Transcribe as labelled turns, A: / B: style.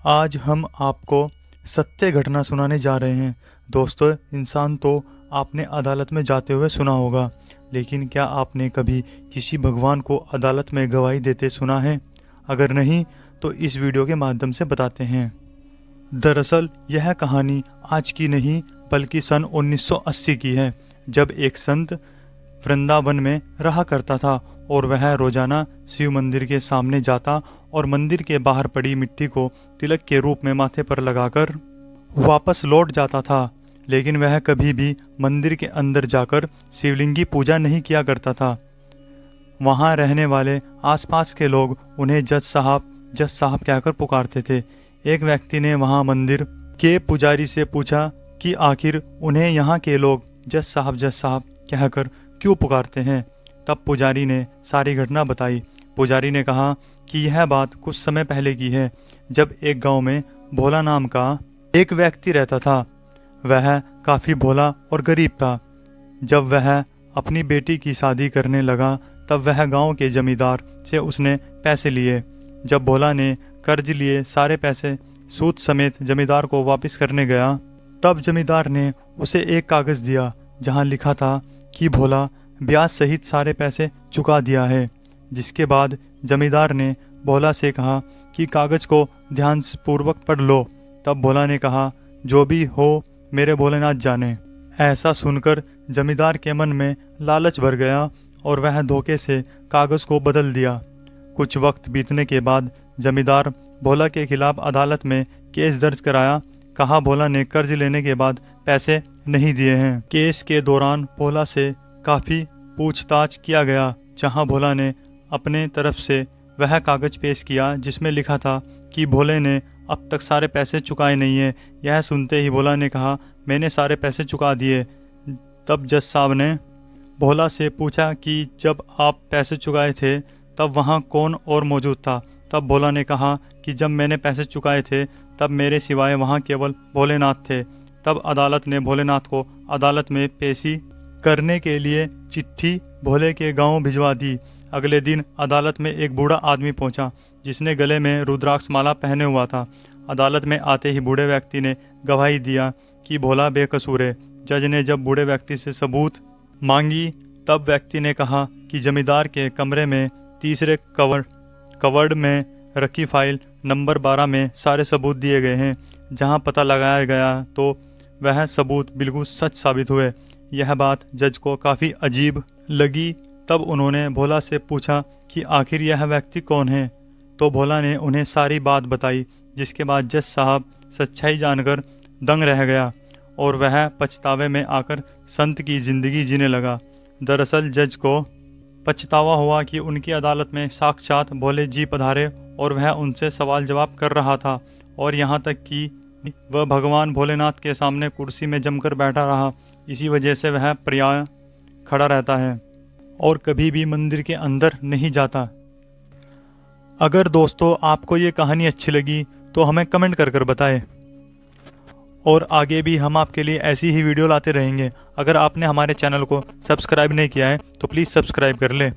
A: आज हम आपको सत्य घटना सुनाने जा रहे हैं। दोस्तों, इंसान तो आपने अदालत में जाते हुए सुना होगा, लेकिन क्या आपने कभी किसी भगवान को अदालत में गवाही देते सुना है? अगर नहीं तो इस वीडियो के माध्यम से बताते हैं। दरअसल यह कहानी आज की नहीं बल्कि सन 1980 की है, जब एक संत वृंदावन में रहा करता था और वह रोजाना शिव मंदिर के सामने जाता और मंदिर के बाहर पड़ी मिट्टी को तिलक के रूप में माथे पर लगाकर वापस लौट जाता था। लेकिन वह कभी भी मंदिर के अंदर जाकर शिवलिंग की पूजा नहीं किया करता था। वहां रहने वाले आसपास के लोग उन्हें जज साहब कहकर पुकारते थे। एक व्यक्ति ने वहां मंदिर के पुजारी से पूछा कि आखिर उन्हें यहाँ के लोग जज साहब कहकर क्यों पुकारते हैं। तब पुजारी ने सारी घटना बताई। पुजारी ने कहा कि यह बात कुछ समय पहले की है, जब एक गांव में भोला नाम का एक व्यक्ति रहता था। वह काफ़ी भोला और गरीब था। जब वह अपनी बेटी की शादी करने लगा तब वह गांव के जमींदार से उसने पैसे लिए। जब भोला ने कर्ज लिए सारे पैसे सूद समेत जमींदार को वापस करने गया, तब जमींदार ने उसे एक कागज़ दिया जहां लिखा था कि भोला ब्याज सहित सारे पैसे चुका दिया है। जिसके बाद जमींदार ने भोला से कहा कि कागज़ को ध्यानपूर्वक पढ़ लो। तब भोला ने कहा, जो भी हो मेरे भोलेनाथ जाने। ऐसा सुनकर जमींदार के मन में लालच भर गया और वह धोखे से कागज़ को बदल दिया। कुछ वक्त बीतने के बाद जमींदार भोला के खिलाफ अदालत में केस दर्ज कराया। कहा भोला ने कर्ज लेने के बाद पैसे नहीं दिए हैं। केस के दौरान भोला से काफ़ी पूछताछ किया गया, जहां भोला ने अपने तरफ से वह कागज़ पेश किया जिसमें लिखा था कि भोले ने अब तक सारे पैसे चुकाए नहीं हैं। यह सुनते ही भोला ने कहा, मैंने सारे पैसे चुका दिए। तब जज साहब ने भोला से पूछा कि जब आप पैसे चुकाए थे तब वहाँ कौन और मौजूद था। तब भोला ने कहा कि जब मैंने पैसे चुकाए थे तब मेरे सिवाय वहाँ केवल भोलेनाथ थे। तब अदालत ने भोलेनाथ को अदालत में पेशी करने के लिए चिट्ठी भोले के गांव भिजवा दी। अगले दिन अदालत में एक बूढ़ा आदमी पहुंचा जिसने गले में रुद्राक्ष माला पहने हुआ था। अदालत में आते ही बूढ़े व्यक्ति ने गवाही दिया कि भोला बेकसूर है। जज ने जब बूढ़े व्यक्ति से सबूत मांगी तब व्यक्ति ने कहा कि जमींदार के कमरे में तीसरे कवर्ड में रखी फाइल नंबर 12 में सारे सबूत दिए गए हैं। जहां पता लगाया गया तो वह सबूत बिल्कुल सच साबित हुए। यह बात जज को काफ़ी अजीब लगी। तब उन्होंने भोला से पूछा कि आखिर यह व्यक्ति कौन है। तो भोला ने उन्हें सारी बात बताई, जिसके बाद जज साहब सच्चाई जानकर दंग रह गया और वह पछतावे में आकर संत की ज़िंदगी जीने लगा। दरअसल जज को पछतावा हुआ कि उनकी अदालत में साक्षात भोले जी पधारे और वह उनसे सवाल जवाब कर रहा था, और यहाँ तक कि वह भगवान भोलेनाथ के सामने कुर्सी में जमकर बैठा रहा। इसी वजह से वह प्रायः खड़ा रहता है और कभी भी मंदिर के अंदर नहीं जाता। अगर दोस्तों आपको ये कहानी अच्छी लगी तो हमें कमेंट कर बताएं, और आगे भी हम आपके लिए ऐसी ही वीडियो लाते रहेंगे। अगर आपने हमारे चैनल को सब्सक्राइब नहीं किया है तो प्लीज़ सब्सक्राइब कर लें।